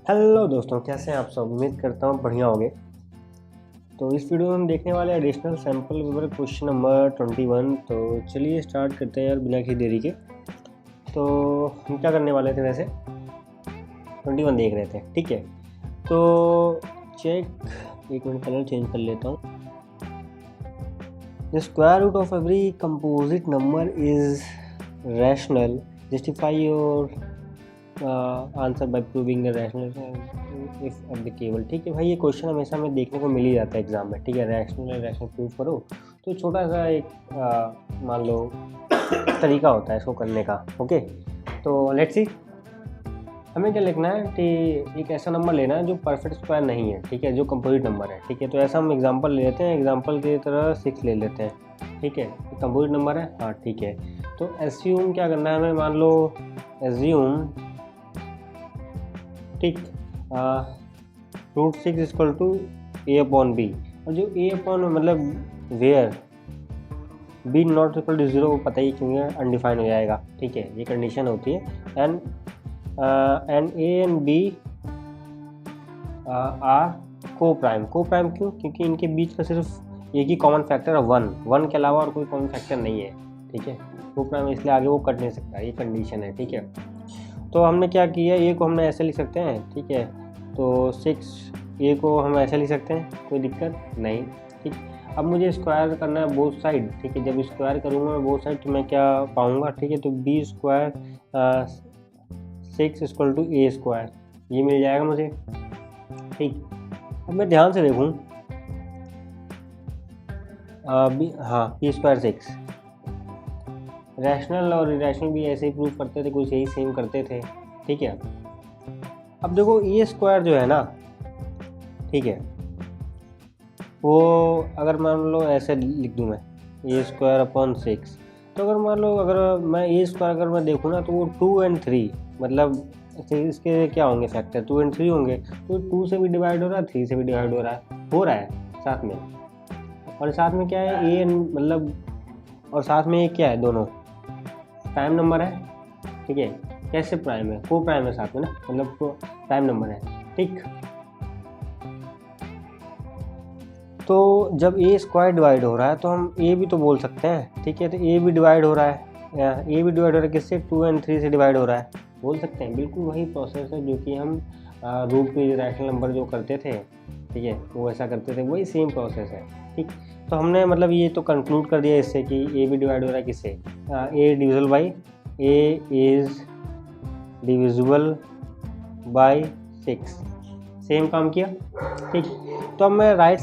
Hello दोस्तों, कैसे हैं आप सब। उम्मीद करता हूँ बढ़िया होंगे। तो इस वीडियो में हम देखने वाले हैं additional sample paper question number 21। तो चलिए स्टार्ट करते हैं यार बिना किसी देरी के। तो हम क्या करने वाले थे, वैसे 21 देख रहे थे, ठीक है। तो चेक, एक मिनट कलर चेंज कर लेता हूँ। The square root of every composite number is rational, justify your answer by proving the rational if applicable. ठीक है भाई, ये क्वेश्चन हमेशा हमें देखने को मिल ही जाता है एग्जाम में, ठीक है। रैशनल प्रूव करो, तो छोटा सा एक मान लो तरीका होता है इसको करने का। ओके, तो लेट्स सी। हमें क्या लिखना है कि एक ऐसा नंबर लेना है जो परफेक्ट स्क्वायर नहीं है, ठीक है, जो कंपोजिट नंबर है, ठीक है। तो ऐसा हम एग्जांपल ले लेते हैं, एग्जांपल की तरह 6 ले लेते हैं, ठीक है। कंपोजिट नंबर है, हाँ ठीक है। तो एज्यूम क्या करना है हमें, मान लो एज्यूम, ठीक, √6 इक्वल टू a/b, और जो a/ मतलब where b not equal to 0 पता ही क्योंकि अनडिफाइन हो जाएगा, ठीक है। ये कंडीशन होती है। And a and b are coprime क्यों, क्योंकि इनके बीच का सिर्फ एक ही कॉमन फैक्टर है 1 के अलावा और कोई कॉमन फैक्टर नहीं है, ठीक है। को प्राइम, इसलिए आगे वो कट नहीं सकता, ये कंडीशन है, ठीक है। तो हमने क्या किया, ए को हमने ऐसे लिख सकते हैं, ठीक है। तो 6 ए को हम ऐसे लिख सकते हैं, कोई दिक्कत नहीं, ठीक। अब मुझे स्क्वायर करना है बोथ साइड, ठीक है। जब स्क्वायर करूँगा मैं बोथ साइड तो मैं क्या पाऊँगा, ठीक है। तो b² 6 इक्वल टू a², ये मिल जाएगा मुझे, ठीक। अब मैं ध्यान से देखूँ, हाँ b² 6, रैशनल और इरेशनल भी ऐसे ही प्रूव करते थे, कुछ यही सेम करते थे, ठीक है। अब देखो a² जो है ना, ठीक है, वो अगर मान लो ऐसे लिख दूँ मैं a²/6, तो अगर मान लो अगर मैं a² अगर मैं देखूँ ना, तो वो 2 और 3 मतलब इसके क्या होंगे फैक्टर, 2 और 3 होंगे। तो 2 से भी डिवाइड हो रहा है, 3 से भी डिवाइड हो रहा है साथ में। और साथ में क्या है a मतलब, और साथ में ये क्या है, दोनों प्राइम नंबर है, ठीक है। कैसे प्राइम है, को प्राइम है साथ में ना, मतलब प्राइम नंबर है, ठीक। तो जब a² डिवाइड हो रहा है तो हम a भी तो बोल सकते हैं, ठीक है। तो a भी डिवाइड हो रहा है, किससे, 2 और 3 से डिवाइड हो रहा है, बोल सकते हैं। बिल्कुल वही प्रोसेस है जो कि हम रूट में रैशनल नंबर जो करते थे, ठीक है, वो ऐसा करते थे, वही सेम प्रोसेस है, ठीक। तो हमने मतलब ये तो कंक्लूड कर दिया इससे कि a भी डिवाइड हो रहा है किससे, a divisible by a is divisible by 6, same काम किया, ठीक। तो अब मैं राइट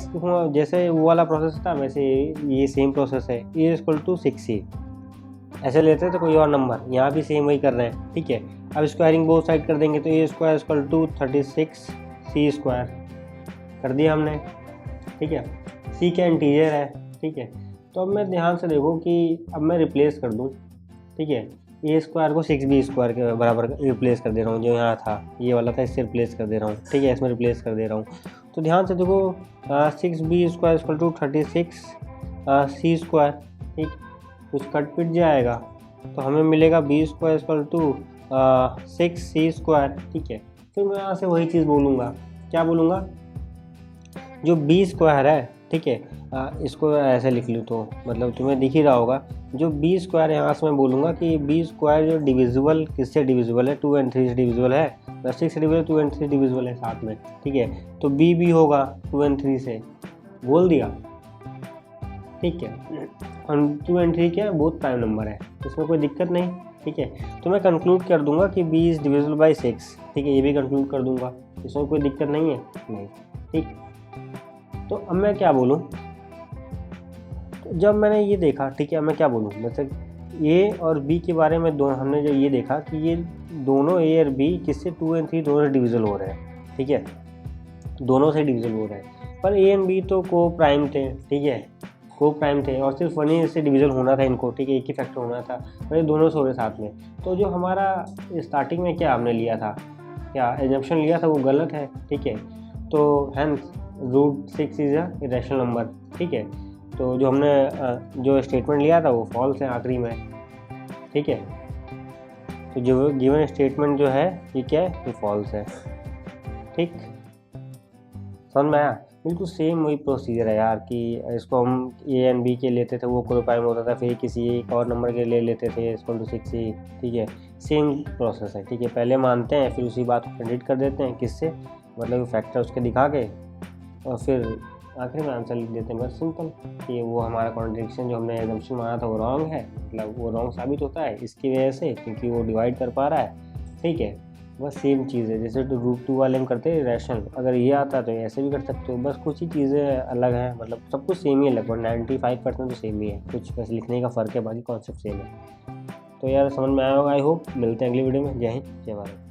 जैसे वो वाला प्रोसेस था वैसे ये सेम प्रोसेस है, a इक्वल टू 6c, ऐसे लेते हैं तो कोई और नंबर, यहाँ भी सेम वही कर रहे हैं, ठीक है। अब स्क्वायरिंग बोथ साइड कर देंगे तो a² इक्वल टू 36c² कर दिया हमने, ठीक है। c क्या इंटीजर है, ठीक है। तो अब मैं ध्यान से देखो कि अब मैं रिप्लेस कर दूँ, ठीक है। a² को 6b² के बराबर रिप्लेस कर दे रहा हूँ, जो यहाँ था ये वाला था, इससे रिप्लेस कर दे रहा हूँ, ठीक है। इसमें रिप्लेस कर दे रहा हूँ। तो ध्यान से देखो 6b² इक्वल टू 36c², ठीक। कुछ कट पिट जाएगा तो हमें मिलेगा b² इक्वल टू 6c², ठीक है। फिर मैं यहाँ से वही चीज़ बोलूँगा, क्या बोलूँगा, जो b² है, ठीक है, इसको ऐसे लिख लूँ तो मतलब तुम्हें दिख ही रहा होगा, जो b² यहाँ से मैं बोलूँगा कि b² जो डिविजिबल किससे डिविजिबल है, 2 और 3 से डिविजिबल है, 6 से डिविजिबल, 2 और 3 डिविजिबल है साथ में, ठीक है। तो b भी होगा 2 और 3 से, बोल दिया, ठीक है। और 2 और 3 क्या है, बहुत प्राइम नंबर है, इसमें कोई दिक्कत नहीं, ठीक है। तो मैं कंक्लूड कर दूंगा कि b इज़ डिविजिबल बाई 6, ठीक है, ये भी कंक्लूड कर दूंगा, इसमें कोई दिक्कत नहीं है, नहीं, ठीक। तो अब मैं क्या बोलूँ, तो जब मैंने ये देखा, ठीक है, मैं क्या बोलूँ, मतलब a और b के बारे में दोनों हमने जब ये देखा कि ये दोनों a और b किससे 2 और 3 दोनों से डिविजिबल हो रहे हैं, ठीक है, दोनों से डिविजिबल हो रहे हैं। पर a और b तो को प्राइम थे, ठीक है, को प्राइम थे, और सिर्फ 1 ही से डिविजन होना था इनको, ठीक है, एक ही फैक्टर होना था, पर ये दोनों से हो रहे साथ में। तो जो हमारा स्टार्टिंग में क्या हमने लिया था, क्या एजम्पशन लिया था, वो गलत है, ठीक है। तो hence √6 is a irrational number, ठीक है। तो जो हमने जो स्टेटमेंट लिया था वो फॉल्स है आखिरी में, ठीक है। तो जो गिवन स्टेटमेंट जो है ये क्या है, ये फॉल्स है। ठीक, समझ में आया। बिल्कुल सेम वही प्रोसीजर है यार कि इसको हम ए एंड बी के लेते थे, वो ग्रुप प्राइम होता था, फिर किसी एक और नंबर के ले लेते थे इक्वल टू 6 ही, ठीक है। सेम प्रोसेस है, ठीक है। पहले मानते हैं, फिर उसी बात को प्रेडिक्ट कर देते हैं, किससे, मतलब फैक्टर उसके दिखा के, और फिर आखिर में आंसर लिख देते हैं, बस सिंपल। कि वो हमारा कॉन्ट्रडिक्शन जो हमने एजम्पशन माना था वो रॉन्ग है, मतलब वो रॉन्ग साबित होता है इसकी वजह से, क्योंकि वो डिवाइड कर पा रहा है, ठीक है। बस सेम चीज़ है, जैसे तो √2 वाले हम करते हैं रैशनल, अगर ये आता तो ऐसे भी कर सकते हो, बस कुछ ही चीज़ें अलग हैं, मतलब सब कुछ सेम ही है लगभग 95% तो सेम ही है, कुछ बस लिखने का फ़र्क है, बाकी कॉन्सेप्ट सेम है। तो यार समझ में आया होगा, आई होप। मिलते हैं अगली वीडियो में। जय हिंद, जय भारत।